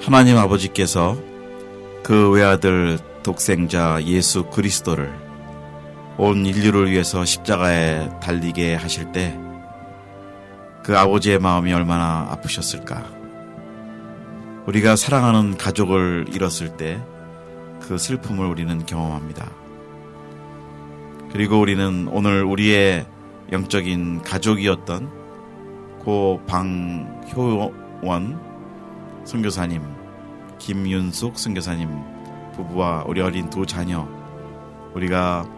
하나님 아버지께서 그 외아들 독생자 예수 그리스도를 온 인류를 위해서 십자가에 달리게 하실 때 그 아버지의 마음이 얼마나 아프셨을까. 우리가 사랑하는 가족을 잃었을 때 그 슬픔을 우리는 경험합니다. 그리고 우리는 오늘 우리의 영적인 가족이었던 고 방효원 선교사님, 김윤숙 선교사님 부부와 우리 어린 두 자녀, 우리가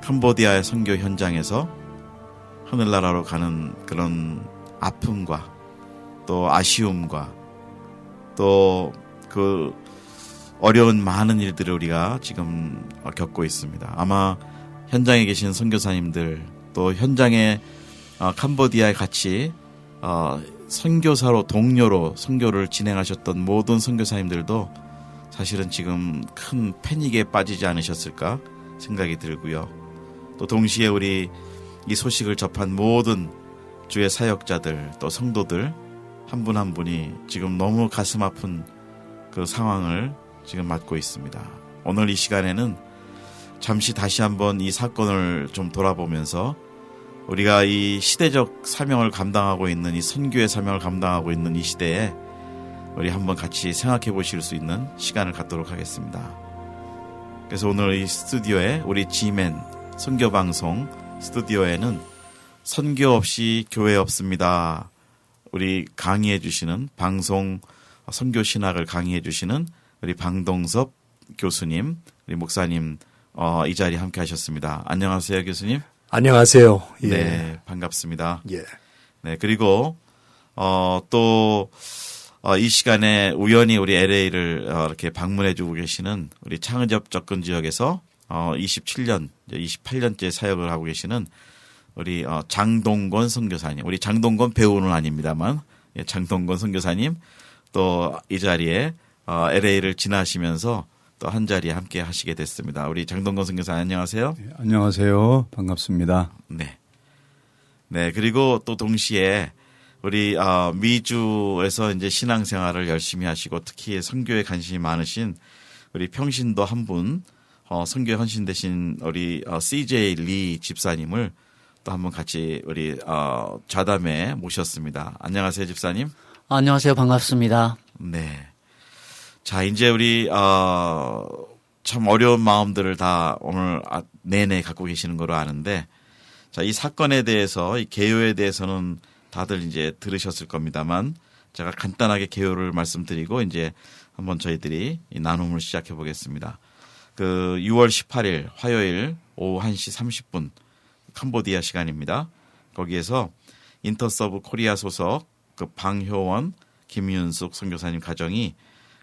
캄보디아의 선교 현장에서 하늘나라로 가는 그런 아픔과 또 아쉬움과 또 그 어려운 많은 일들을 우리가 지금 겪고 있습니다. 아마 현장에 계신 선교사님들, 또 현장에 캄보디아에 같이 선교사로 동료로 선교를 진행하셨던 모든 선교사님들도 사실은 지금 큰 패닉에 빠지지 않으셨을까 생각이 들고요. 또 동시에 우리 이 소식을 접한 모든 주의 사역자들, 또 성도들 한 분 한 분이 지금 너무 가슴 아픈 그 상황을 지금 맞고 있습니다. 오늘 이 시간에는 잠시 다시 한번 이 사건을 좀 돌아보면서 우리가 이 시대적 사명을 감당하고 있는, 이 선교의 사명을 감당하고 있는 이 시대에 우리 한번 같이 생각해 보실 수 있는 시간을 갖도록 하겠습니다. 그래서 오늘 이 스튜디오에 우리 지맨 선교방송 스튜디오에는 선교 없이 교회 없습니다. 우리 강의해 주시는 방송 선교신학을 강의해 주시는 우리 방동섭 교수님, 우리 목사님 이 자리에 함께 하셨습니다. 안녕하세요, 교수님. 안녕하세요. 예. 네, 반갑습니다. 예. 네, 그리고 또 이 시간에 우연히 우리 LA를 이렇게 방문해 주고 계시는 우리 창의적 접근 지역에서 27년, 28년째 사역을 하고 계시는 우리 장동건 선교사님, 우리 장동건 배우는 아닙니다만 장동건 선교사님, 또 이 자리에 LA를 지나시면서 또 한 자리에 함께 하시게 됐습니다. 우리 장동건 선교사님 안녕하세요. 네, 안녕하세요. 반갑습니다. 네. 네, 그리고 또 동시에 우리 미주에서 이제 신앙생활을 열심히 하시고 특히 선교에 관심이 많으신 우리 평신도 한 분, 선교에 헌신되신 우리 CJ 리 집사님을 또 한번 같이 우리 좌담에 모셨습니다. 안녕하세요, 집사님. 안녕하세요. 반갑습니다. 네. 자, 이제 우리 참 어려운 마음들을 다 오늘 내내 갖고 계시는 거로 아는데, 자, 이 사건에 대해서, 이 개요에 대해서는 다들 이제 들으셨을 겁니다만, 제가 간단하게 개요를 말씀드리고 이제 한번 저희들이 이 나눔을 시작해 보겠습니다. 그 6월 18일 화요일 오후 1시 30분 캄보디아 시간입니다. 거기에서 인터서브 코리아 소속 그 방효원, 김윤숙 선교사님 가정이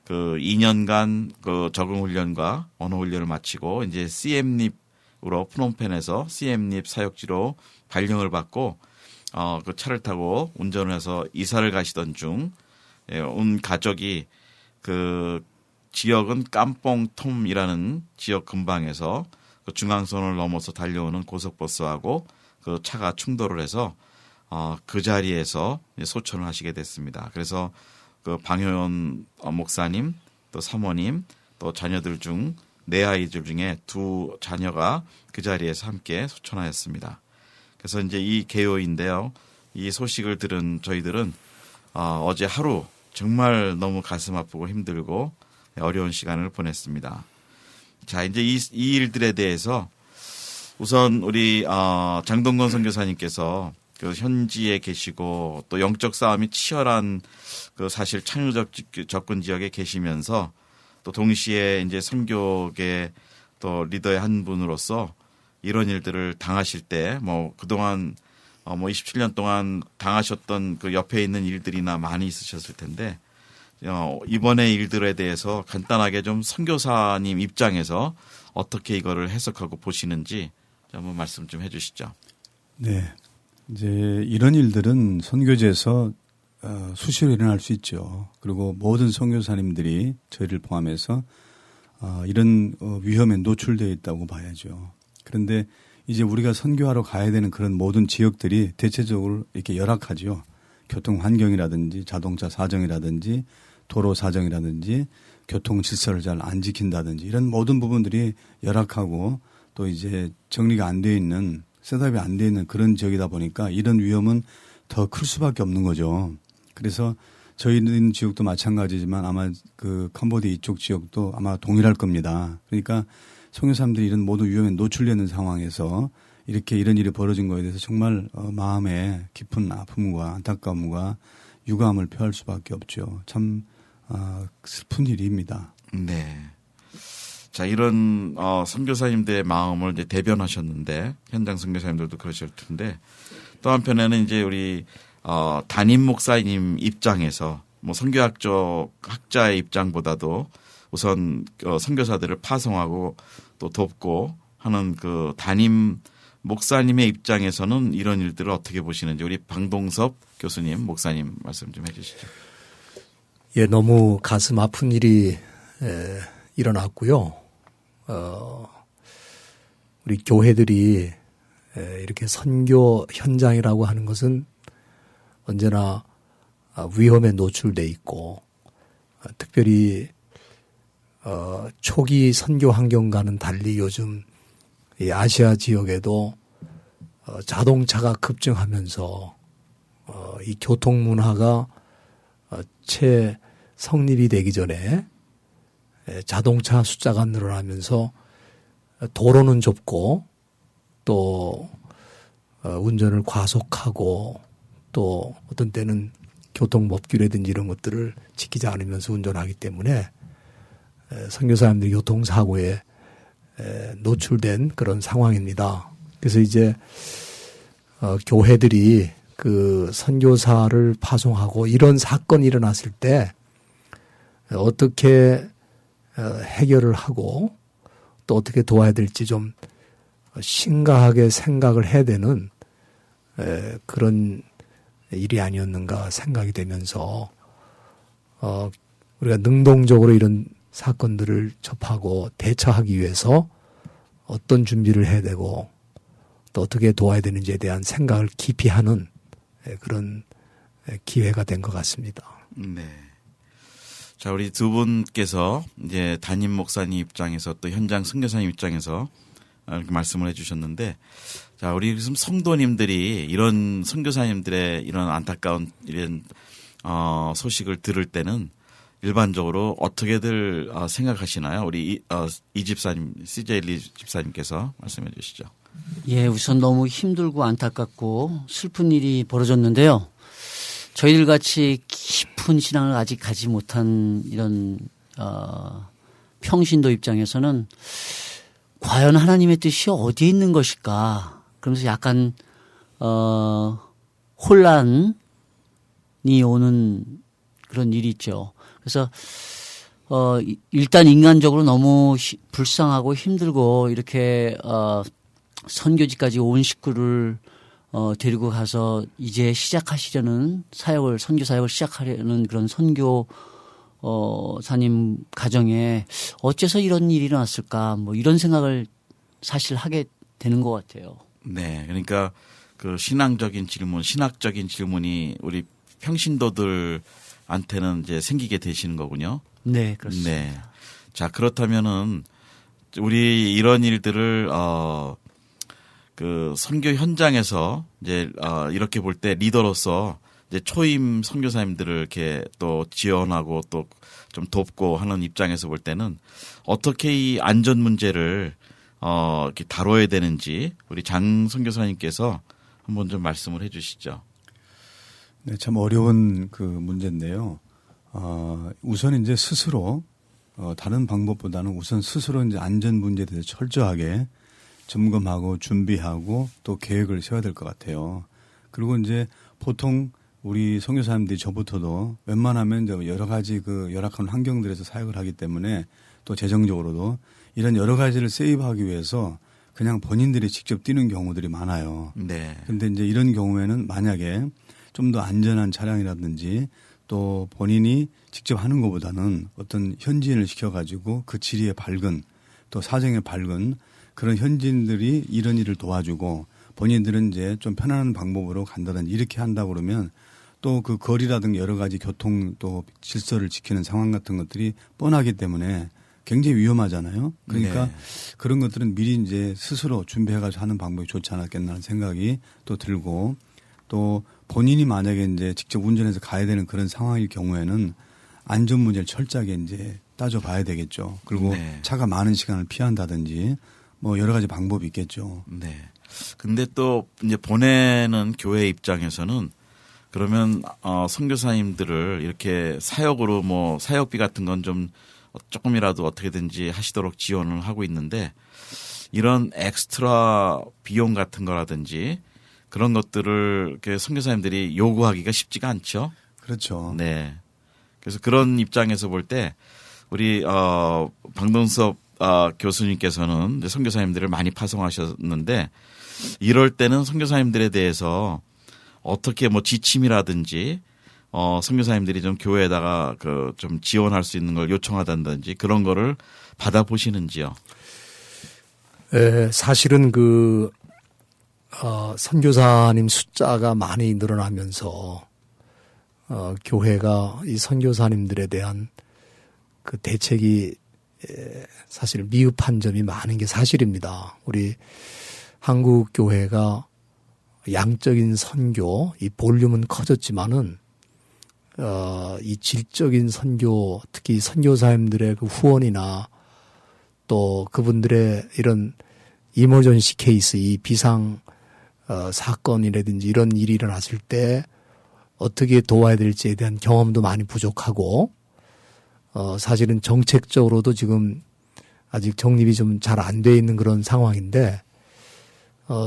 그 2년간 그 적응 훈련과 언어 훈련을 마치고 이제 CM립으로 프놈펜에서 CM립 사역지로 발령을 받고 그 차를 타고 운전을 해서 이사를 가시던 중 온 가족이 그 지역은 깜뽕톰이라는 지역 근방에서 그 중앙선을 넘어서 달려오는 고속버스하고 그 차가 충돌을 해서 그 자리에서 소천을 하시게 됐습니다. 그래서 그 방효원 목사님, 또 사모님, 또 자녀들 중 네 아이들 중에 두 자녀가 그 자리에서 함께 소천하였습니다. 그래서 이제 이 개요인데요. 이 소식을 들은 저희들은 어제 하루 정말 너무 가슴 아프고 힘들고 어려운 시간을 보냈습니다. 자, 이제 이 일들에 대해서 우선 우리 장동건 선교사님께서 그 현지에 계시고 또 영적 싸움이 치열한 그 사실 창의적 접근 지역에 계시면서 또 동시에 이제 선교계 또 리더의 한 분으로서 이런 일들을 당하실 때 뭐 그동안 27년 동안 당하셨던 그 옆에 있는 일들이나 많이 있으셨을 텐데 이번의 일들에 대해서 간단하게 좀 선교사님 입장에서 어떻게 이거를 해석하고 보시는지 한번 말씀 좀 해주시죠. 네. 이제 이런 일들은 선교지에서 수시로 일어날 수 있죠. 그리고 모든 선교사님들이 저희를 포함해서 이런 위험에 노출되어 있다고 봐야죠. 그런데 이제 우리가 선교하러 가야 되는 그런 모든 지역들이 대체적으로 이렇게 열악하죠. 교통 환경이라든지 자동차 사정이라든지 도로 사정이라든지 교통 질서를 잘 안 지킨다든지 이런 모든 부분들이 열악하고 또 이제 정리가 안 돼 있는 셋업이 안 돼 있는 그런 지역이다 보니까 이런 위험은 더 클 수밖에 없는 거죠. 그래서 저희 있는 지역도 마찬가지지만 아마 그 캄보디아 이쪽 지역도 아마 동일할 겁니다. 그러니까 선교사님들이 이런 모든 위험에 노출되는 상황에서 이렇게 이런 일이 벌어진 거에 대해서 정말 마음에 깊은 아픔과 안타까움과 유감을 표할 수밖에 없죠. 참 슬픈 일입니다. 네. 자, 이런 선교사님들의 마음을 이제 대변하셨는데 현장 선교사님들도 그러실 텐데 또 한편에는 이제 우리 담임 목사님 입장에서 뭐 선교학적 학자의 입장보다도 우선 선교사들을 파송하고 또 돕고 하는 그 담임 목사님의 입장에서는 이런 일들을 어떻게 보시는지 우리 방동섭 교수님, 목사님 말씀 좀 해 주시죠. 예, 너무 가슴 아픈 일이 일어났고요. 우리 교회들이 이렇게 선교 현장이라고 하는 것은 언제나 위험에 노출돼 있고 특별히 초기 선교 환경과는 달리 요즘 이 아시아 지역에도 자동차가 급증하면서 이 교통 문화가 채 성립이 되기 전에 자동차 숫자가 늘어나면서 도로는 좁고 또 운전을 과속하고 또 어떤 때는 교통법규라든지 이런 것들을 지키지 않으면서 운전하기 때문에 선교사님들이 교통사고에 노출된 그런 상황입니다. 그래서 이제 교회들이 그 선교사를 파송하고 이런 사건이 일어났을 때 어떻게 해결을 하고 또 어떻게 도와야 될지 좀 심각하게 생각을 해야 되는 그런 일이 아니었는가 생각이 되면서 우리가 능동적으로 이런 사건들을 접하고 대처하기 위해서 어떤 준비를 해야 되고 또 어떻게 도와야 되는지에 대한 생각을 깊이 하는 그런 기회가 된 것 같습니다. 네. 자, 우리 두 분께서 이제 담임 목사님 입장에서 또 현장 선교사님 입장에서 이렇게 말씀을 해 주셨는데 자, 우리 지금 성도님들이 이런 선교사님들의 이런 안타까운 이런 소식을 들을 때는 일반적으로 어떻게들 생각하시나요? 우리 이 집사님, CJ 리 집사님께서 말씀해 주시죠. 예, 우선 너무 힘들고 안타깝고 슬픈 일이 벌어졌는데요. 저희들 같이 깊은 신앙을 아직 가지 못한 이런 평신도 입장에서는 과연 하나님의 뜻이 어디에 있는 것일까? 그러면서 약간 혼란이 오는 그런 일이 있죠. 그래서 일단 인간적으로 너무 불쌍하고 힘들고 이렇게 선교지까지 온 식구를 데리고 가서 이제 시작하시려는 사역을 선교 사역을 시작하려는 그런 선교사님 가정에 어째서 이런 일이 일어났을까 뭐 이런 생각을 사실 하게 되는 것 같아요. 네, 그러니까 그 신앙적인 질문, 신학적인 질문이 우리 평신도들한테는 이제 생기게 되시는 거군요. 네, 그렇습니다. 네. 자, 그렇다면은 우리 이런 일들을 그 선교 현장에서 이제 이렇게 볼 때 리더로서 이제 초임 선교사님들을 이렇게 또 지원하고 또 좀 돕고 하는 입장에서 볼 때는 어떻게 이 안전 문제를 이렇게 다뤄야 되는지 우리 장 선교사님께서 한번 좀 말씀을 해 주시죠. 네, 참 어려운 그 문제인데요. 우선 이제 스스로 다른 방법보다는 우선 스스로 이제 안전 문제에 대해서 철저하게 점검하고 준비하고 또 계획을 세워야 될 것 같아요. 그리고 이제 보통 우리 선교사님들이 저부터도 웬만하면 이제 여러 가지 그 열악한 환경들에서 사역을 하기 때문에 또 재정적으로도 이런 여러 가지를 세이브하기 위해서 그냥 본인들이 직접 뛰는 경우들이 많아요. 네. 그런데 이제 이런 경우에는 만약에 좀 더 안전한 차량이라든지 또 본인이 직접 하는 것보다는 어떤 현지인을 시켜가지고 그 지리에 밝은 또 사정에 밝은 그런 현지인들이 이런 일을 도와주고 본인들은 이제 좀 편안한 방법으로 간다든지 이렇게 한다 그러면 또 그 거리라든가 여러 가지 교통 또 질서를 지키는 상황 같은 것들이 뻔하기 때문에 굉장히 위험하잖아요. 그러니까 네. 그런 것들은 미리 이제 스스로 준비해가지고 하는 방법이 좋지 않았겠나 하는 생각이 또 들고 또 본인이 만약에 이제 직접 운전해서 가야 되는 그런 상황일 경우에는 안전 문제를 철저하게 이제 따져봐야 되겠죠. 그리고 네. 차가 많은 시간을 피한다든지 뭐 여러 가지 방법이 있겠죠. 네. 근데 또 이제 보내는 교회 입장에서는 그러면 선교사님들을 이렇게 사역으로 뭐 사역비 같은 건 좀 조금이라도 어떻게든지 하시도록 지원을 하고 있는데 이런 엑스트라 비용 같은 거라든지 그런 것들을 이렇게 선교사님들이 요구하기가 쉽지가 않죠. 그렇죠. 네. 그래서 그런 입장에서 볼 때 우리 방동섭 교수님께서는 이제 선교사님들을 많이 파송하셨는데 이럴 때는 선교사님들에 대해서 어떻게 뭐 지침이라든지 선교사님들이 좀 교회에다가 그 좀 지원할 수 있는 걸 요청하다든지 그런 거를 받아보시는지요? 사실은 선교사님 숫자가 많이 늘어나면서 교회가 이 선교사님들에 대한 그 대책이 사실 미흡한 점이 많은 게 사실입니다. 우리 한국 교회가 양적인 선교, 이 볼륨은 커졌지만은 이 질적인 선교, 특히 선교사님들의 그 후원이나 또 그분들의 이런 이머전시 케이스, 이 비상 사건이라든지 이런 일이 일어났을 때 어떻게 도와야 될지에 대한 경험도 많이 부족하고 사실은 정책적으로도 지금 아직 정립이 좀 잘 안 돼 있는 그런 상황인데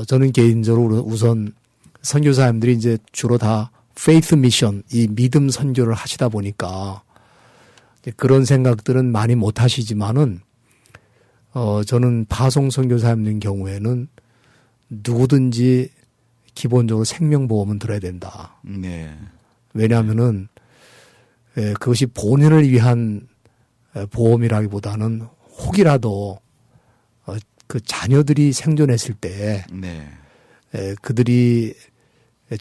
저는 개인적으로 우선 선교사님들이 이제 주로 다 페이스 미션, 이 믿음 선교를 하시다 보니까 그런 생각들은 많이 못 하시지만은 저는 파송 선교사님들 경우에는 누구든지 기본적으로 생명보험은 들어야 된다. 네. 왜냐하면은 그것이 본인을 위한 보험이라기보다는 혹이라도 그 자녀들이 생존했을 때 네. 그들이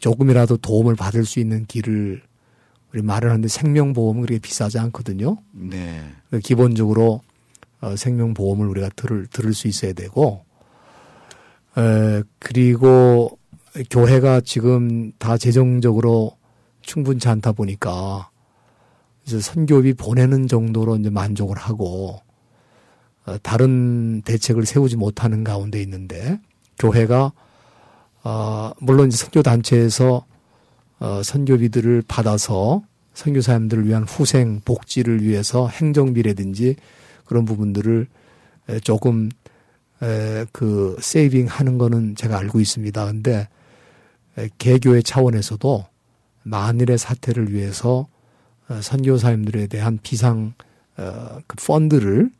조금이라도 도움을 받을 수 있는 길을 우리 마련하는데 생명보험은 그렇게 비싸지 않거든요. 네. 기본적으로 생명보험을 우리가 들을 수 있어야 되고 그리고 교회가 지금 다 재정적으로 충분치 않다 보니까 이제 선교비 보내는 정도로 이제 만족을 하고 다른 대책을 세우지 못하는 가운데 있는데 교회가 물론 이제 선교 단체에서 선교비들을 받아서 선교사님들을 위한 후생 복지를 위해서 행정비라든지 그런 부분들을 조금 그 세이빙하는 거는 제가 알고 있습니다. 근데 개교회 차원에서도 만일의 사태를 위해서 선교사님들에 대한 비상 그 펀드를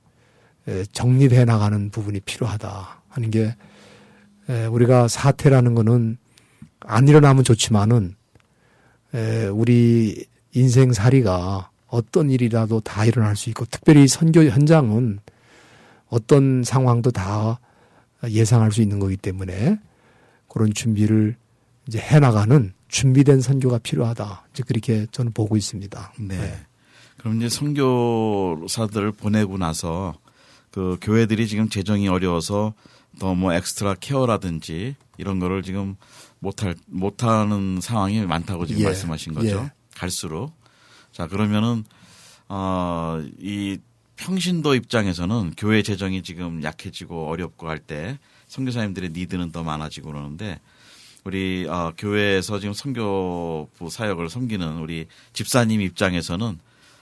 정립해 나가는 부분이 필요하다 하는 게 우리가 사태라는 거는 안 일어나면 좋지만은 우리 인생살이가 어떤 일이라도 다 일어날 수 있고 특별히 선교 현장은 어떤 상황도 다 예상할 수 있는 거기 때문에 그런 준비를 이제 해나가는 준비된 선교가 필요하다. 이제 그렇게 저는 보고 있습니다. 네. 그럼 이제 선교사들을 보내고 나서 그 교회들이 지금 재정이 어려워서 더 뭐 엑스트라 케어라든지 이런 거를 지금 못하는 상황이 많다고 지금 말씀하신 거죠. 예. 갈수록. 자, 그러면은, 이 평신도 입장에서는 교회 재정이 지금 약해지고 어렵고 할 때 선교사님들의 니드는 더 많아지고 그러는데 우리 교회에서 지금 선교부 사역을 섬기는 우리 집사님 입장에서는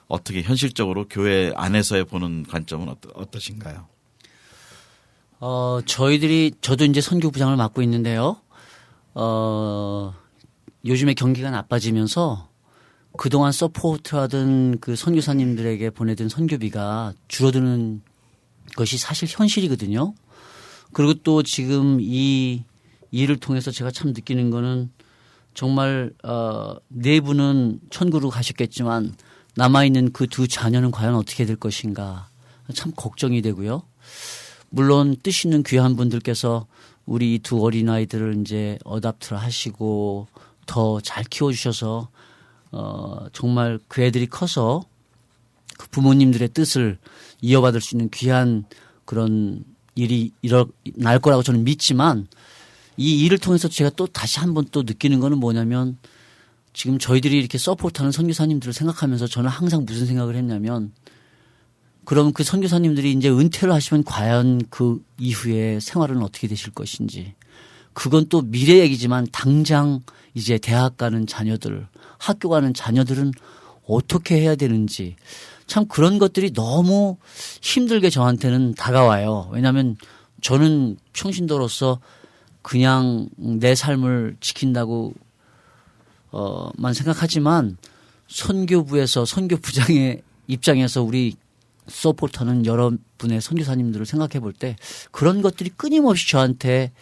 어떻게 현실적으로 교회 안에서의 보는 관점은 어떠신가요? 저도 이제 선교부장을 맡고 있는데요. 요즘에 경기가 나빠지면서 그동안 서포트하던 그 선교사님들에게 보내던 선교비가 줄어드는 것이 사실 현실이거든요. 그리고 또 지금 이 일을 통해서 제가 참 느끼는 거는 정말 네 분은 천국으로 가셨겠지만 남아있는 그 두 자녀는 과연 어떻게 될 것인가 참 걱정이 되고요. 물론 뜻 있는 귀한 분들께서 우리 이 두 어린아이들을 이제 어답트를 하시고 더 잘 키워주셔서 정말 그 애들이 커서 그 부모님들의 뜻을 이어받을 수 있는 귀한 그런 일이 날 거라고 저는 믿지만 이 일을 통해서 제가 또 다시 한번 또 느끼는 거는 뭐냐면 지금 저희들이 이렇게 서포트하는 선교사님들을 생각하면서 저는 항상 무슨 생각을 했냐면 그럼 그 선교사님들이 이제 은퇴를 하시면 과연 그 이후에 생활은 어떻게 되실 것인지 그건 또 미래 얘기지만 당장 이제 대학 가는 자녀들 학교 가는 자녀들은 어떻게 해야 되는지 참 그런 것들이 너무 힘들게 저한테는 다가와요. 왜냐하면 저는 평신도로서 그냥 내 삶을 지킨다고 만 생각하지만 선교부에서 선교부장의 입장에서 우리 서포트하는 여러분의 선교사님들을 생각해 볼 때 그런 것들이 끊임없이 저한테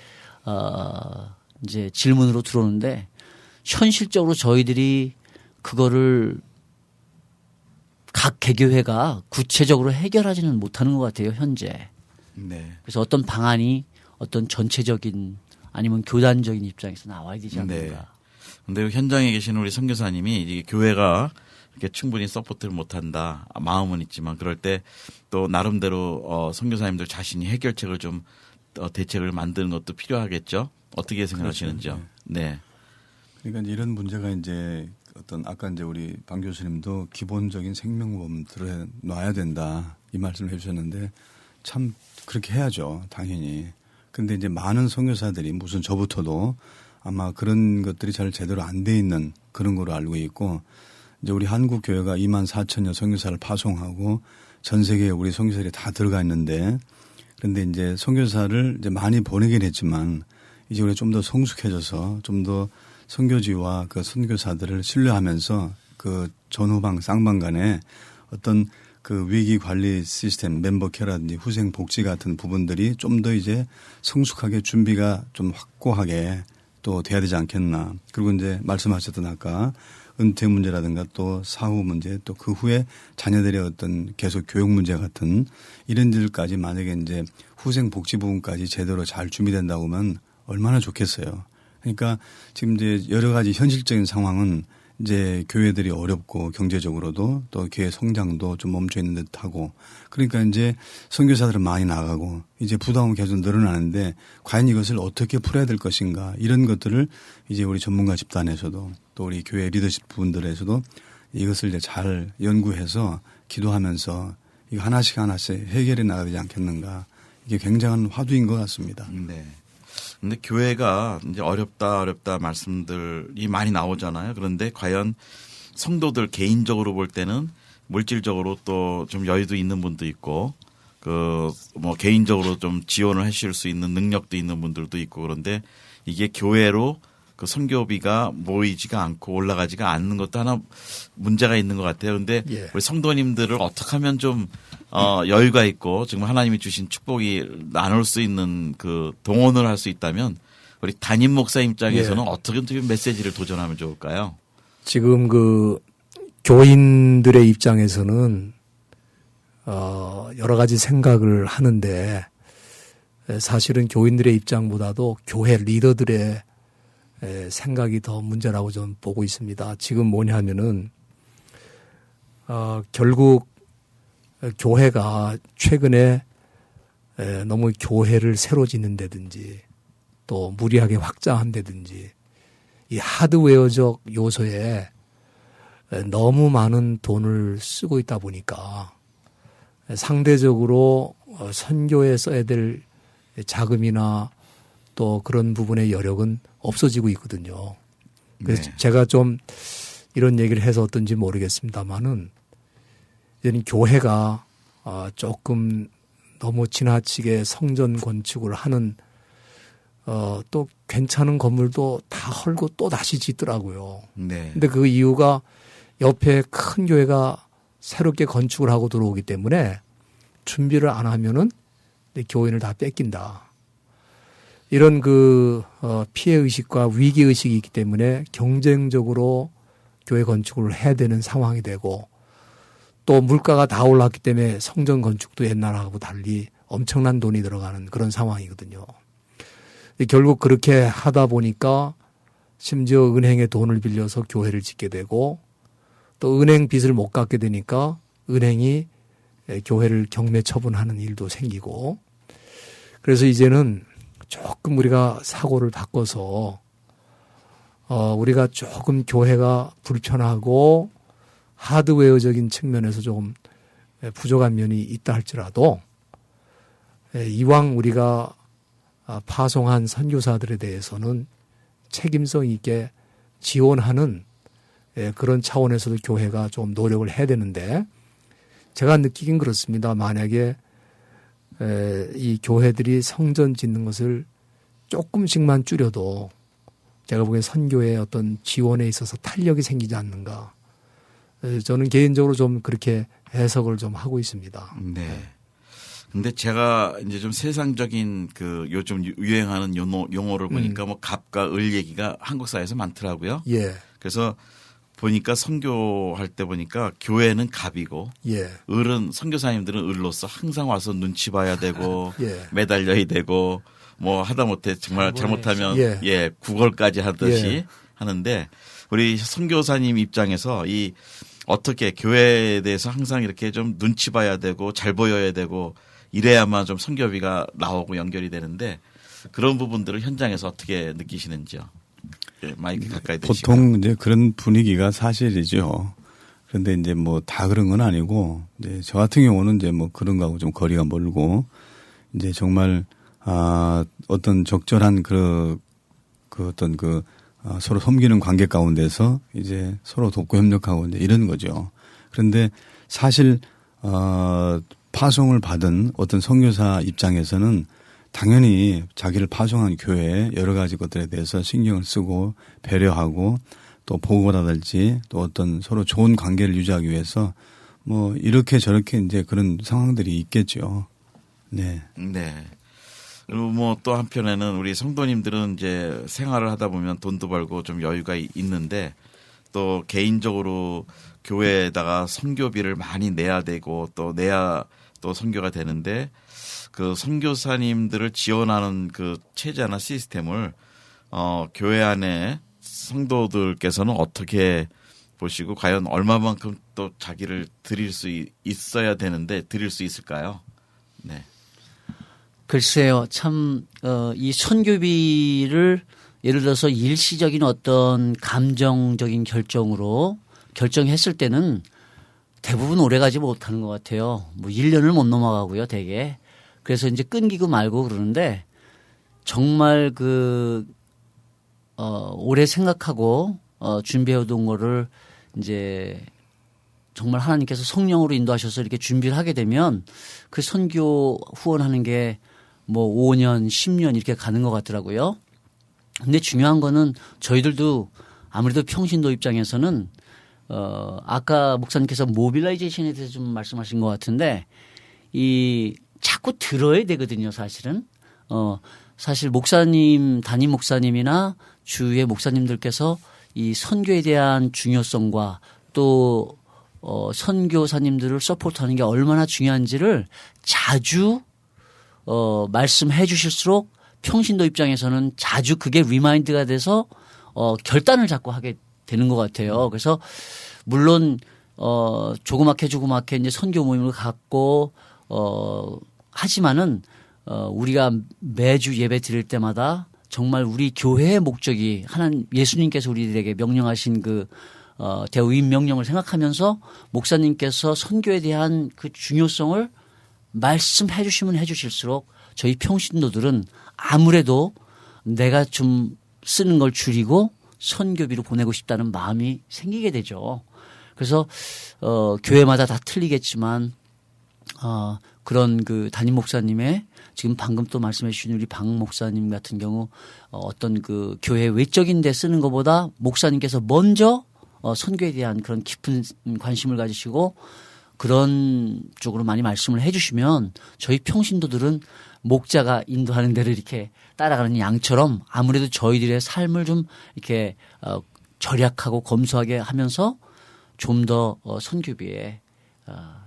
이제 질문으로 들어오는데 현실적으로 저희들이 그거를 각 개교회가 구체적으로 해결하지는 못하는 것 같아요, 현재. 네. 그래서 어떤 방안이 어떤 전체적인 아니면 교단적인 입장에서 나와야 되지 않는가. 네. 근데 현장에 계시는 우리 선교사님이 이게 교회가 이렇게 충분히 서포트를 못한다. 마음은 있지만 그럴 때 또 나름대로 선교사님들 자신이 해결책을 좀 대책을 만드는 것도 필요하겠죠. 어떻게 생각하시는지요? 그렇죠. 네. 그러니까 이런 문제가 이제 어떤 아까 이제 우리 방 교수님도 기본적인 생명보험 들어놔야 된다 이 말씀을 해주셨는데 참 그렇게 해야죠 당연히. 근데 이제 많은 선교사들이 무슨 저부터도 아마 그런 것들이 잘 제대로 안 돼 있는 그런 거로 알고 있고 이제 우리 한국 교회가 24,000여 선교사를 파송하고 전 세계에 우리 선교사들이 다 들어가 있는데 그런데 이제 선교사를 이제 많이 보내긴 했지만 이제 우리 좀 더 성숙해져서 좀 더 선교지와 그 선교사들을 신뢰하면서 그 전후방 쌍방 간에 어떤 그 위기 관리 시스템 멤버 케어라든지 후생 복지 같은 부분들이 좀 더 이제 성숙하게 준비가 좀 확고하게 또 돼야 되지 않겠나. 그리고 이제 말씀하셨던 아까 은퇴 문제라든가 또 사후 문제 또 그 후에 자녀들의 어떤 계속 교육 문제 같은 이런 일까지 만약에 이제 후생 복지 부분까지 제대로 잘 준비된다고 하면 얼마나 좋겠어요. 그러니까 지금 이제 여러 가지 현실적인 상황은 이제 교회들이 어렵고 경제적으로도 또 교회 성장도 좀 멈춰 있는 듯하고 그러니까 이제 선교사들은 많이 나가고 이제 부담은 계속 늘어나는데 과연 이것을 어떻게 풀어야 될 것인가 이런 것들을 이제 우리 전문가 집단에서도 또 우리 교회 리더십 분들에서도 이것을 이제 잘 연구해서 기도하면서 이거 하나씩 해결해 나가야 되지 않겠는가 이게 굉장한 화두인 것 같습니다. 네. 근데 교회가 이제 어렵다 말씀들이 많이 나오잖아요. 그런데 과연 성도들 개인적으로 볼 때는 물질적으로 또 좀 여유도 있는 분도 있고 그 뭐 개인적으로 좀 지원을 하실 수 있는 능력도 있는 분들도 있고 그런데 이게 교회로 그 선교비가 모이지가 않고 올라가지가 않는 것도 하나 문제가 있는 것 같아요. 그런데 예. 우리 성도님들을 어떻게 하면 좀 여유가 있고 지금 하나님이 주신 축복이 나눌 수 있는 그 동원을 할 수 있다면 우리 담임 목사 입장에서는 예. 어떻게 메시지를 도전하면 좋을까요? 지금 그 교인들의 입장에서는 여러 가지 생각을 하는데 사실은 교인들의 입장보다도 교회 리더들의 생각이 더 문제라고 저는 보고 있습니다. 지금 뭐냐면은 결국 교회가 최근에 너무 교회를 새로 짓는다든지 또 무리하게 확장한다든지 이 하드웨어적 요소에 너무 많은 돈을 쓰고 있다 보니까 상대적으로 선교에 써야 될 자금이나 또 그런 부분의 여력은 없어지고 있거든요. 그래서 네. 제가 좀 이런 얘기를 해서 어떤지 모르겠습니다만은 이제는 교회가 조금 너무 지나치게 성전 건축을 하는 또 괜찮은 건물도 다 헐고 또 다시 짓더라고요. 네. 근데 그 이유가 옆에 큰 교회가 새롭게 건축을 하고 들어오기 때문에 준비를 안 하면은 교인을 다 뺏긴다. 이런 그 피해 의식과 위기 의식이 있기 때문에 경쟁적으로 교회 건축을 해야 되는 상황이 되고 또 물가가 다 올랐기 때문에 성전 건축도 옛날하고 달리 엄청난 돈이 들어가는 그런 상황이거든요. 결국 그렇게 하다 보니까 심지어 은행에 돈을 빌려서 교회를 짓게 되고 또 은행 빚을 못 갚게 되니까 은행이 교회를 경매 처분하는 일도 생기고 그래서 이제는 조금 우리가 사고를 바꿔서 우리가 조금 교회가 불편하고 하드웨어적인 측면에서 조금 부족한 면이 있다 할지라도 이왕 우리가 파송한 선교사들에 대해서는 책임성 있게 지원하는 그런 차원에서도 교회가 좀 노력을 해야 되는데 제가 느끼긴 그렇습니다. 만약에 이 교회들이 성전 짓는 것을 조금씩만 줄여도 제가 보기엔 선교의 어떤 지원에 있어서 탄력이 생기지 않는가. 저는 개인적으로 좀 그렇게 해석을 좀 하고 있습니다. 네. 근데 제가 이제 좀 세상적인 그 요즘 유행하는 용어를 보니까 뭐 갑과 을 얘기가 한국 사회에서 많더라고요. 예. 그래서 보니까 선교할 때 보니까 교회는 갑이고 예. 을은 선교사님들은 을로서 항상 와서 눈치 봐야 되고 예. 매달려야 되고 뭐 하다못해 정말 잘못하면 예. 구걸까지 하듯이 예. 하는데 우리 선교사님 입장에서 이 어떻게 교회에 대해서 항상 이렇게 좀 눈치 봐야 되고 잘 보여야 되고 이래야만 좀 선교비가 나오고 연결이 되는데 그런 부분들을 현장에서 어떻게 느끼시는지요? 예, 마이크 가까이 대시고. 보통 이제 그런 분위기가 사실이죠. 그런데 이제 뭐 다 그런 건 아니고 이제 저 같은 경우는 이제 뭐 그런 거하고 좀 거리가 멀고 이제 정말 어떤 적절한 그 어떤 서로 섬기는 관계 가운데서 이제 서로 돕고 협력하고 이제 이런 거죠. 그런데 사실 파송을 받은 어떤 선교사 입장에서는 당연히 자기를 파송한 교회에 여러 가지 것들에 대해서 신경을 쓰고 배려하고 또 보고라든지 또 어떤 서로 좋은 관계를 유지하기 위해서 뭐 이렇게 저렇게 이제 그런 상황들이 있겠죠. 네. 네. 그리고 뭐 또 한편에는 우리 성도님들은 이제 생활을 하다 보면 돈도 벌고 좀 여유가 있는데 또 개인적으로 교회에다가 선교비를 많이 내야 되고 또 내야 또 선교가 되는데 그 선교사님들을 지원하는 그 체제나 시스템을 교회 안에 성도들께서는 어떻게 보시고 과연 얼마만큼 또 자기를 드릴 수 있어야 되는데 드릴 수 있을까요? 네. 글쎄요, 참, 이 선교비를 예를 들어서 일시적인 어떤 감정적인 결정으로 결정했을 때는 대부분 오래 가지 못하는 것 같아요. 뭐 1년을 못 넘어가고요, 되게. 그래서 이제 끊기고 말고 그러는데 정말 오래 생각하고 준비해오던 거를 이제 정말 하나님께서 성령으로 인도하셔서 이렇게 준비를 하게 되면 그 선교 후원하는 게 뭐 5년, 10년 이렇게 가는 것 같더라고요. 근데 중요한 거는 저희들도 아무래도 평신도 입장에서는 아까 목사님께서 모빌라이제이션에 대해서 좀 말씀하신 것 같은데 이 자꾸 들어야 되거든요, 사실은. 사실 목사님, 담임 목사님이나 주의 목사님들께서 이 선교에 대한 중요성과 또 선교사님들을 서포트하는 게 얼마나 중요한지를 자주 말씀해 주실수록 평신도 입장에서는 자주 그게 리마인드가 돼서 결단을 자꾸 하게 되는 것 같아요. 그래서 물론 조그맣게 이제 선교 모임을 갖고 하지만은 우리가 매주 예배 드릴 때마다 정말 우리 교회의 목적이 하나님 예수님께서 우리들에게 명령하신 그 대우임 명령을 생각하면서 목사님께서 선교에 대한 그 중요성을 말씀해 주시면 해 주실수록 저희 평신도들은 아무래도 내가 좀 쓰는 걸 줄이고 선교비로 보내고 싶다는 마음이 생기게 되죠. 그래서 교회마다 다 틀리겠지만 그런 그 담임 목사님의 지금 방금 또 말씀해 주신 우리 박 목사님 같은 경우 어떤 그 교회 외적인 데 쓰는 것보다 목사님께서 먼저 선교에 대한 그런 깊은 관심을 가지시고 그런 쪽으로 많이 말씀을 해 주시면 저희 평신도들은 목자가 인도하는 대로 이렇게 따라가는 양처럼 아무래도 저희들의 삶을 좀 이렇게 절약하고 검소하게 하면서 좀 더 선교비에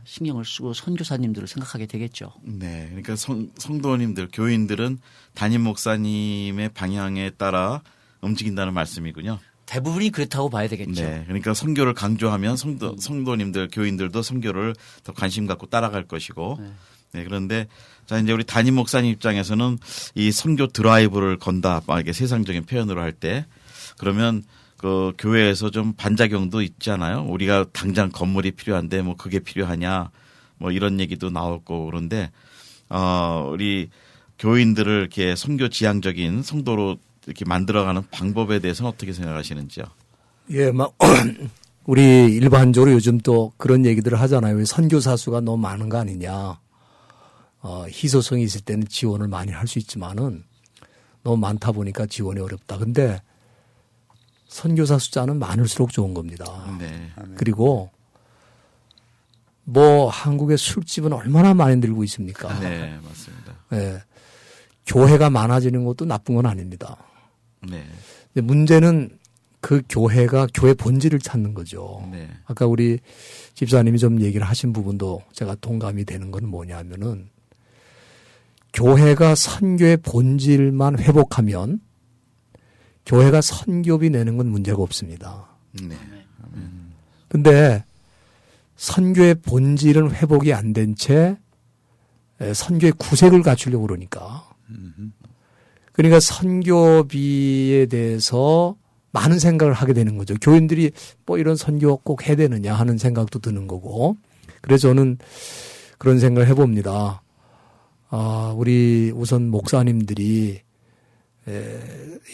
신경을 쓰고 선교사님들을 생각하게 되겠죠. 네. 그러니까 성도님들, 교인들은 담임 목사님의 방향에 따라 움직인다는 말씀이군요. 대부분이 그렇다고 봐야 되겠죠. 네. 그러니까 선교를 강조하면 성도님들, 교인들도 선교를 더 관심 갖고 따라갈 것이고. 네. 그런데 자, 이제 우리 담임 목사님 입장에서는 이 선교 드라이브를 건다. 막 이렇게 세상적인 표현으로 할 때 그러면 그 교회에서 좀 반작용도 있잖아요. 우리가 당장 건물이 필요한데 뭐 그게 필요하냐 뭐 이런 얘기도 나왔고 그런데 우리 교인들을 이렇게 선교 지향적인 성도로 이렇게 만들어가는 방법에 대해서는 어떻게 생각하시는지요? 예, 막 우리 일반적으로 요즘 또 그런 얘기들을 하잖아요. 왜 선교사 수가 너무 많은 거 아니냐. 희소성이 있을 때는 지원을 많이 할 수 있지만은 너무 많다 보니까 지원이 어렵다. 근데 선교사 숫자는 많을수록 좋은 겁니다. 네. 그리고 뭐 한국의 술집은 얼마나 많이 늘고 있습니까? 네, 맞습니다. 예. 교회가 많아지는 것도 나쁜 건 아닙니다. 네. 근데 문제는 그 교회가 교회 본질을 찾는 거죠. 네. 아까 우리 집사님이 좀 얘기를 하신 부분도 제가 동감이 되는 건 뭐냐면은 교회가 선교의 본질만 회복하면 교회가 선교비 내는 건 문제가 없습니다. 네. 근데 선교의 본질은 회복이 안 된 채 선교의 구색을 갖추려고 그러니까. 그러니까 선교비에 대해서 많은 생각을 하게 되는 거죠. 교인들이 뭐 이런 선교 꼭 해야 되느냐 하는 생각도 드는 거고. 그래서 저는 그런 생각을 해봅니다. 우리 우선 목사님들이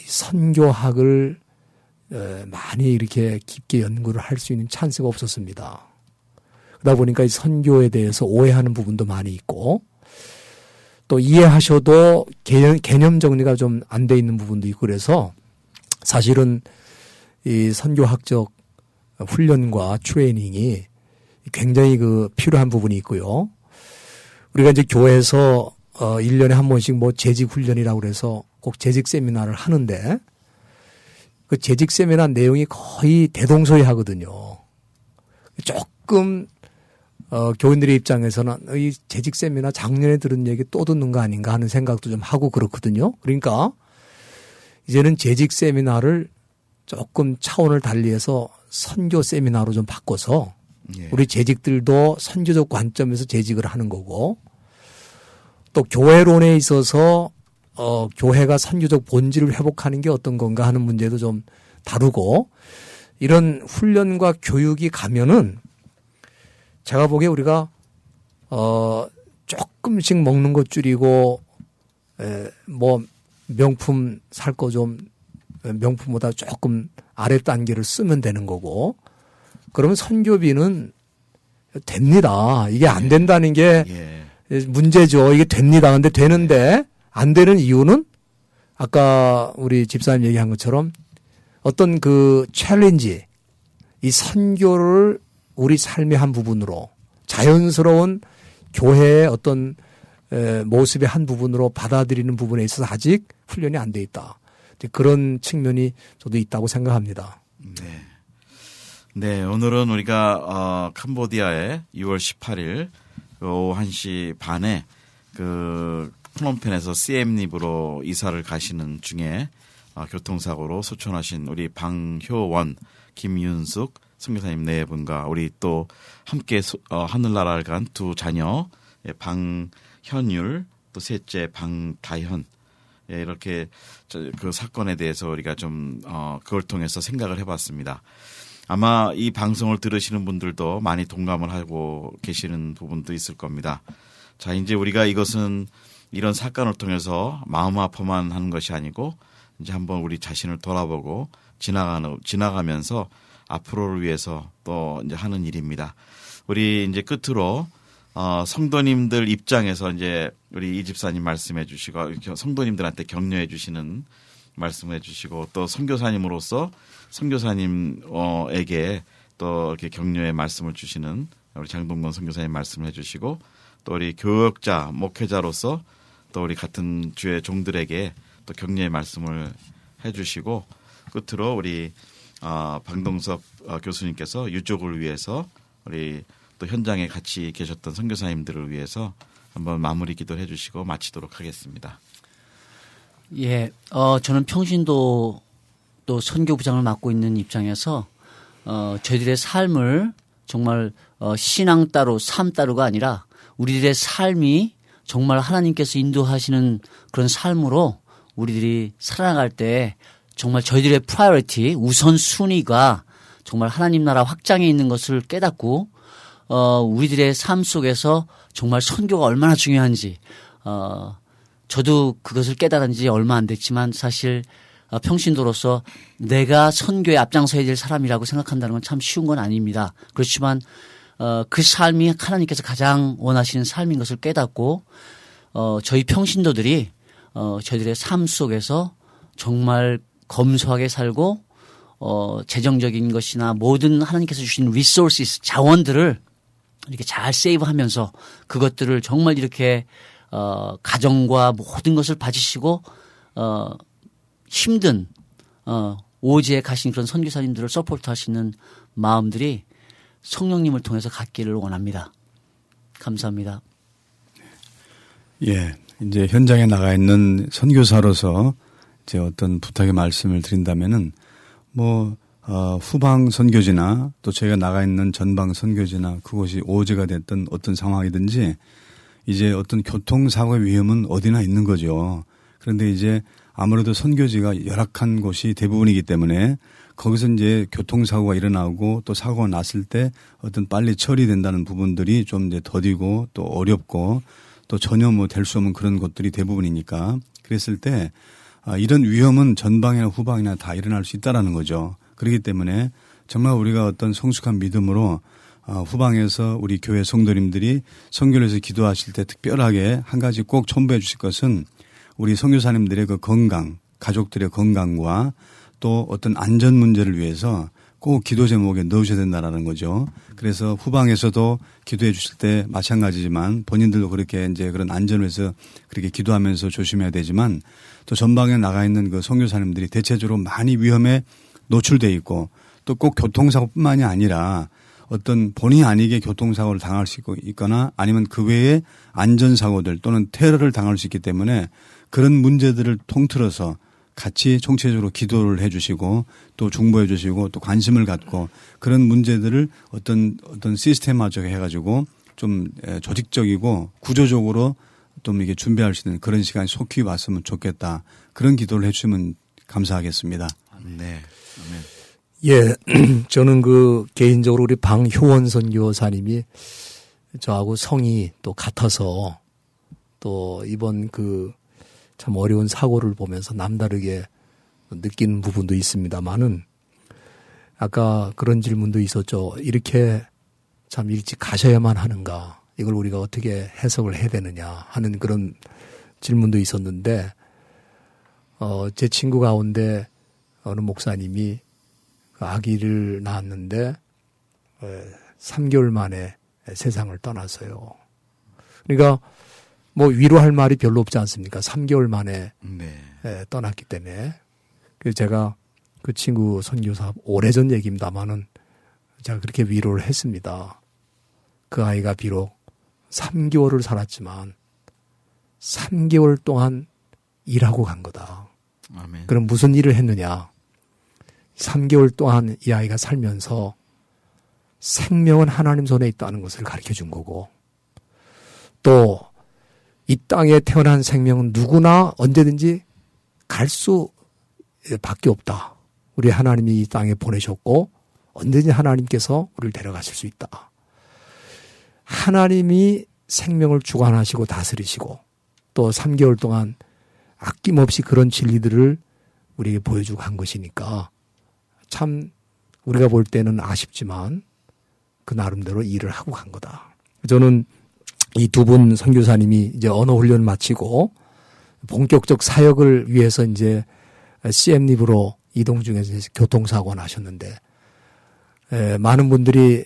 선교학을 많이 이렇게 깊게 연구를 할 수 있는 찬스가 없었습니다. 그러다 보니까 이 선교에 대해서 오해하는 부분도 많이 있고 또 이해하셔도 개념 정리가 좀 안 돼 있는 부분도 있고 그래서 사실은 이 선교학적 훈련과 트레이닝이 굉장히 필요한 부분이 있고요. 우리가 이제 교회에서 1년에 한 번씩 뭐 재직 훈련이라고 그래서 꼭 재직 세미나를 하는데 그 재직 세미나 내용이 거의 대동소이하거든요. 조금 교인들의 입장에서는 이 재직 세미나 작년에 들은 얘기 또 듣는 거 아닌가 하는 생각도 좀 하고 그렇거든요. 그러니까 이제는 재직 세미나를 조금 차원을 달리해서 선교 세미나로 좀 바꿔서 예. 우리 재직들도 선교적 관점에서 재직을 하는 거고 또 교회론에 있어서 교회가 선교적 본질을 회복하는 게 어떤 건가 하는 문제도 좀 다루고 이런 훈련과 교육이 가면은 제가 보기에 우리가 조금씩 먹는 것 줄이고 뭐 명품 살 거 좀 명품보다 조금 아래 단계를 쓰면 되는 거고 그러면 선교비는 됩니다. 이게 안 된다는 게 문제죠. 이게 됩니다. 근데 되는데 안 되는 이유는 아까 우리 집사님 얘기한 것처럼 어떤 그 챌린지 이 선교를 우리 삶의 한 부분으로 자연스러운 교회의 어떤 모습의 한 부분으로 받아들이는 부분에 있어서 아직 훈련이 안 돼 있다. 그런 측면이 저도 있다고 생각합니다. 네. 네, 오늘은 우리가 캄보디아에 6월 18일 오후 1시 반에 그 프놈펜에서 시엠립으로 이사를 가시는 중에 교통사고로 소천하신 우리 방효원, 김윤숙 선교사님 네 분과 우리 또 함께 하늘나라를 간 두 자녀 방현율 또 셋째 방다현 이렇게 그 사건에 대해서 우리가 좀 그걸 통해서 생각을 해봤습니다. 아마 이 방송을 들으시는 분들도 많이 동감을 하고 계시는 부분도 있을 겁니다. 자, 이제 우리가 이것은 이런 사건을 통해서 마음 아파만 하는 것이 아니고 이제 한번 우리 자신을 돌아보고 지나가면서 앞으로를 위해서 또 이제 하는 일입니다. 우리 이제 끝으로 성도님들 입장에서 이제 우리 이 집사님 말씀해 주시고 성도님들한테 격려해 주시는 말씀해 주시고 또 선교사님으로서 선교사님에게 또 이렇게 격려의 말씀을 주시는 우리 장동건 선교사님 말씀을 해 주시고 또 우리 교역자 목회자로서 또 우리 같은 주의 종들에게 또 격려의 말씀을 해 주시고 끝으로 우리 방동섭 교수님께서 유족을 위해서 우리 또 현장에 같이 계셨던 선교사님들을 위해서 한번 마무리 기도를 해 주시고 마치도록 하겠습니다. 예, 저는 평신도 또 선교부장을 맡고 있는 입장에서 저희들의 삶을 정말 신앙 따로 삶 따로가 아니라 우리들의 삶이 정말 하나님께서 인도하시는 그런 삶으로 우리들이 살아나갈 때 정말 저희들의 프라이어리티 우선순위가 정말 하나님 나라 확장에 있는 것을 깨닫고 우리들의 삶 속에서 정말 선교가 얼마나 중요한지 저도 그것을 깨달은 지 얼마 안 됐지만 사실 평신도로서 내가 선교에 앞장서야 될 사람이라고 생각한다는 건 참 쉬운 건 아닙니다. 그렇지만 그 삶이 하나님께서 가장 원하시는 삶인 것을 깨닫고 저희 평신도들이 저희들의 삶 속에서 정말 검소하게 살고 재정적인 것이나 모든 하나님께서 주신 리소스 자원들을 이렇게 잘 세이브하면서 그것들을 정말 이렇게 가정과 모든 것을 바치시고 힘든 오지에 가신 그런 선교사님들을 서포트하시는 마음들이 성령님을 통해서 갖기를 원합니다. 감사합니다. 예, 이제 현장에 나가 있는 선교사로서 이제 어떤 부탁의 말씀을 드린다면은 후방 선교지나 또 저희가 나가 있는 전방 선교지나 그곳이 오지가 됐던 어떤 상황이든지 이제 어떤 교통사고의 위험은 어디나 있는 거죠. 그런데 이제 아무래도 선교지가 열악한 곳이 대부분이기 때문에 거기서 이제 교통사고가 일어나고 또 사고가 났을 때 어떤 빨리 처리된다는 부분들이 좀 이제 더디고 또 어렵고 또 전혀 될 수 없는 그런 것들이 대부분이니까 그랬을 때 이런 위험은 전방이나 후방이나 다 일어날 수 있다라는 거죠. 그렇기 때문에 정말 우리가 어떤 성숙한 믿음으로 후방에서 우리 교회 성도님들이 선교를 해서 기도하실 때 특별하게 한 가지 꼭 첨부해 주실 것은 우리 선교사님들의 그 건강, 가족들의 건강과 또 어떤 안전 문제를 위해서 꼭 기도 제목에 넣으셔야 된다라는 거죠. 그래서 후방에서도 기도해 주실 때 마찬가지지만 본인들도 그렇게 이제 그런 안전을 위해서 그렇게 기도하면서 조심해야 되지만 또 전방에 나가 있는 그 선교사님들이 대체적으로 많이 위험에 노출돼 있고 또 꼭 교통사고뿐만이 아니라 어떤 본의 아니게 교통사고를 당할 수 있거나 아니면 그 외에 안전사고들 또는 테러를 당할 수 있기 때문에 그런 문제들을 통틀어서 같이 총체적으로 기도를 해 주시고 또 중보해 주시고 또 관심을 갖고 그런 문제들을 어떤 시스템화적으로 해가지고 좀 조직적이고 구조적으로 좀 이게 준비할 수 있는 그런 시간이 속히 왔으면 좋겠다. 그런 기도를 해 주시면 감사하겠습니다. 네. 아멘. 예, 저는 개인적으로 우리 방효원 선교사님이 저하고 성이 또 같아서 또 이번 참 어려운 사고를 보면서 남다르게 느끼는 부분도 있습니다만은 아까 그런 질문도 있었죠. 이렇게 참 일찍 가셔야만 하는가. 이걸 우리가 어떻게 해석을 해야 되느냐 하는 그런 질문도 있었는데 제 친구 가운데 어느 목사님이 아기를 낳았는데 3개월 만에 세상을 떠났어요. 그러니까 위로할 말이 별로 없지 않습니까? 3개월 만에 떠났기 때문에. 그래서 제가 그 친구 선교사 오래전 얘기입니다만은 제가 그렇게 위로를 했습니다. 그 아이가 비록 3개월을 살았지만 3개월 동안 일하고 간 거다. 아멘. 그럼 무슨 일을 했느냐? 3개월 동안 이 아이가 살면서 생명은 하나님 손에 있다는 것을 가르쳐 준 거고 또 이 땅에 태어난 생명은 누구나 언제든지 갈 수밖에 없다. 우리 하나님이 이 땅에 보내셨고 언제든지 하나님께서 우리를 데려가실 수 있다. 하나님이 생명을 주관하시고 다스리시고 또 3개월 동안 아낌없이 그런 진리들을 우리에게 보여주고 한 것이니까 참 우리가 볼 때는 아쉽지만 그 나름대로 일을 하고 간 거다. 저는 이 두 분 선교사님이 이제 언어 훈련 마치고 본격적 사역을 위해서 이제 CM립으로 이동 중에서 교통사고가 나셨는데 많은 분들이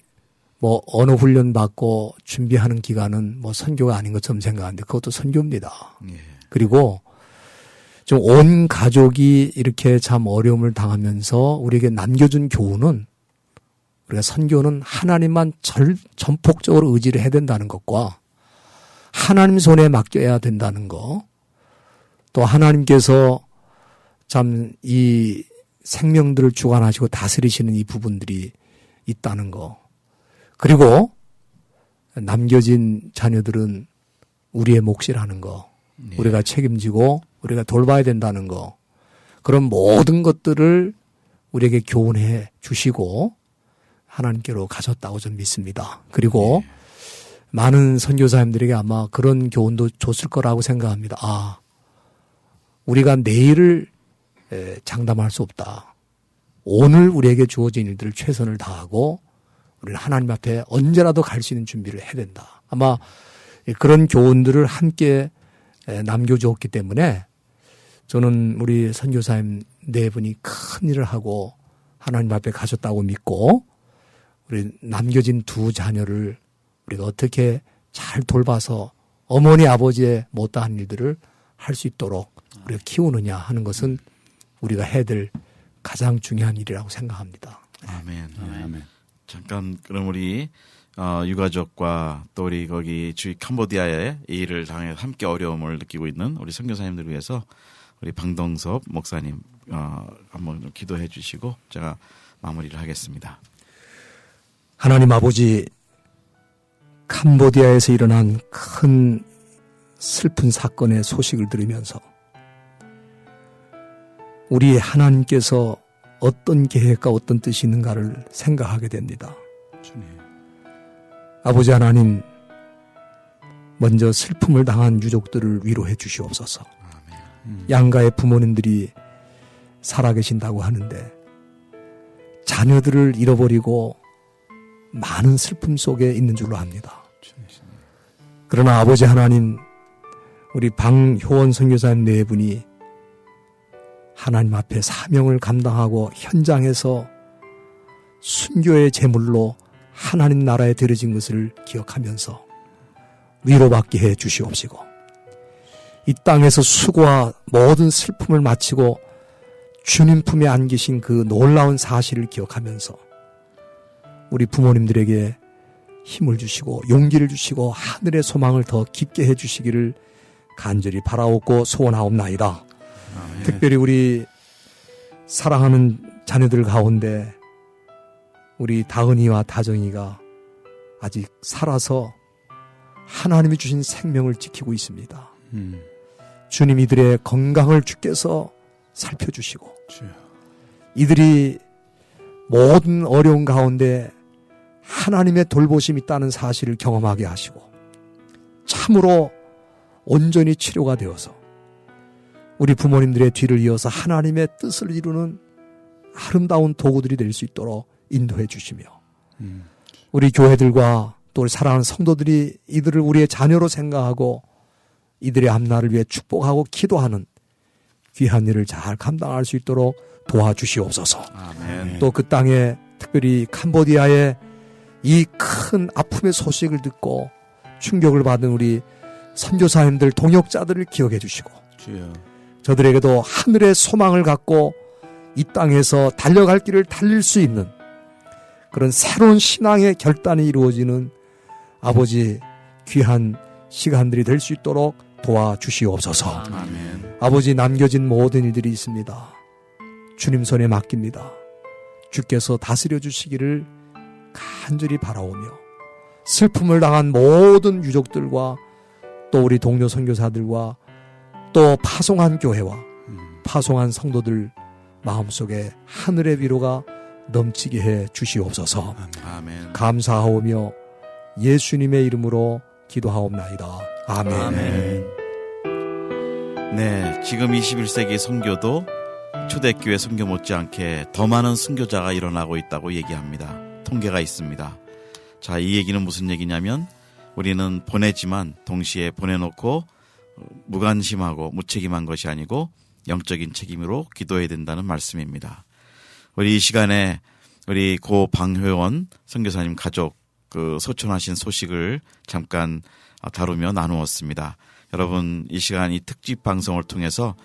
언어 훈련 받고 준비하는 기간은 선교가 아닌 것처럼 생각하는데 그것도 선교입니다. 예. 그리고 좀 온 가족이 이렇게 참 어려움을 당하면서 우리에게 남겨준 교훈은 우리가 선교는 하나님만 전폭적으로 의지를 해야 된다는 것과 하나님 손에 맡겨야 된다는 것, 또 하나님께서 참 생명들을 주관하시고 다스리시는 이 부분들이 있다는 거. 그리고 남겨진 자녀들은 우리의 몫이라는 거. 네. 우리가 책임지고 우리가 돌봐야 된다는 거. 그런 모든 것들을 우리에게 교훈해 주시고 하나님께로 가셨다고 저는 믿습니다. 그리고 네. 많은 선교사님들에게 아마 그런 교훈도 줬을 거라고 생각합니다. 아, 우리가 내일을 장담할 수 없다. 오늘 우리에게 주어진 일들을 최선을 다하고 우리는 하나님 앞에 언제라도 갈 수 있는 준비를 해야 된다. 아마 그런 교훈들을 함께 남겨주었기 때문에 저는 우리 선교사님 네 분이 큰 일을 하고 하나님 앞에 가셨다고 믿고 우리 남겨진 두 자녀를 우리가 어떻게 잘 돌봐서 어머니 아버지의 못다한 일들을 할 수 있도록 우리가 키우느냐 하는 것은 우리가 해야 될 가장 중요한 일이라고 생각합니다. 아멘. 아멘. 잠깐 그럼 우리 유가족과 또 우리 거기 주위 캄보디아에 이 일을 당해 함께 어려움을 느끼고 있는 우리 선교사님들을 위해서 우리 방동섭 목사님 한번 좀 기도해 주시고 제가 마무리를 하겠습니다. 하나님 아버지, 캄보디아에서 일어난 큰 슬픈 사건의 소식을 들으면서 우리 하나님께서 어떤 계획과 어떤 뜻이 있는가를 생각하게 됩니다. 주님. 아버지 하나님, 먼저 슬픔을 당한 유족들을 위로해 주시옵소서. 양가의 부모님들이 살아계신다고 하는데 자녀들을 잃어버리고 많은 슬픔 속에 있는 줄로 압니다. 그러나 아버지 하나님, 우리 방효원 선교사님 네 분이 하나님 앞에 사명을 감당하고 현장에서 순교의 제물로 하나님 나라에 들여진 것을 기억하면서 위로받게 해 주시옵시고, 이 땅에서 수고와 모든 슬픔을 마치고 주님 품에 안기신 그 놀라운 사실을 기억하면서 우리 부모님들에게 힘을 주시고 용기를 주시고 하늘의 소망을 더 깊게 해 주시기를 간절히 바라옵고 소원하옵나이다. 특별히 우리 사랑하는 자녀들 가운데 우리 다은이와 다정이가 아직 살아서 하나님이 주신 생명을 지키고 있습니다. 주님, 이들의 건강을 주께서 살펴주시고 주여. 이들이 모든 어려운 가운데 하나님의 돌보심이 있다는 사실을 경험하게 하시고 참으로 온전히 치료가 되어서 우리 부모님들의 뒤를 이어서 하나님의 뜻을 이루는 아름다운 도구들이 될 수 있도록 인도해 주시며 우리 교회들과 또 우리 사랑하는 성도들이 이들을 우리의 자녀로 생각하고 이들의 앞날을 위해 축복하고 기도하는 귀한 일을 잘 감당할 수 있도록 도와주시옵소서. 아멘. 또 그 땅에 특별히 캄보디아의 이 큰 아픔의 소식을 듣고 충격을 받은 우리 선교사님들, 동역자들을 기억해 주시고 주여. 저들에게도 하늘의 소망을 갖고 이 땅에서 달려갈 길을 달릴 수 있는 그런 새로운 신앙의 결단이 이루어지는 아버지 귀한 시간들이 될 수 있도록 도와주시옵소서. 아멘. 아버지, 남겨진 모든 일들이 있습니다. 주님 손에 맡깁니다. 주께서 다스려 주시기를 간절히 바라오며 슬픔을 당한 모든 유족들과 또 우리 동료 선교사들과 또 파송한 교회와 파송한 성도들 마음속에 하늘의 위로가 넘치게 해 주시옵소서. 아멘. 감사하오며 예수님의 이름으로 기도하옵나이다. 아멘. 아멘. 네, 지금 21세기 선교도 초대교회 선교 못지않게 더 많은 선교자가 일어나고 있다고 얘기합니다. 통계가 있습니다. 자, 이 얘기는 무슨 얘기냐면 우리는 보내지만 동시에 보내놓고 무관심하고 무책임한 것이 아니고 영적인 책임으로 기도해야 된다는 말씀입니다. 우리 이 시간에 우리 고 방효원 선교사님 가족 그 소천하신 소식을 잠깐 다루며 나누었습니다. 여러분, 이 시간 이 특집 방송을 통해서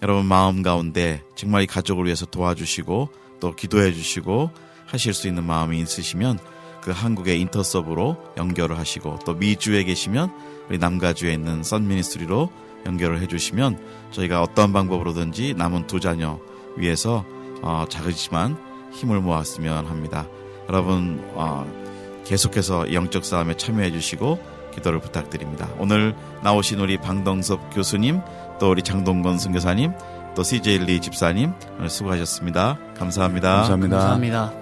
여러분 마음 가운데 정말 이 가족을 위해서 도와주시고 또 기도해 주시고 하실 수 있는 마음이 있으시면 그 한국의 인터서브로 연결을 하시고 또 미주에 계시면 우리 남가주에 있는 썬미니스트리로 연결을 해주시면 저희가 어떤 방법으로든지 남은 두 자녀 위해서 작지만 힘을 모았으면 합니다. 여러분 계속해서 영적 싸움에 참여해 주시고 기도를 부탁드립니다. 오늘 나오신 우리 방동섭 교수님, 또 우리 장동건 선교사님, 또 CJ 리 집사님 오늘 수고하셨습니다. 감사합니다. 감사합니다. 감사합니다.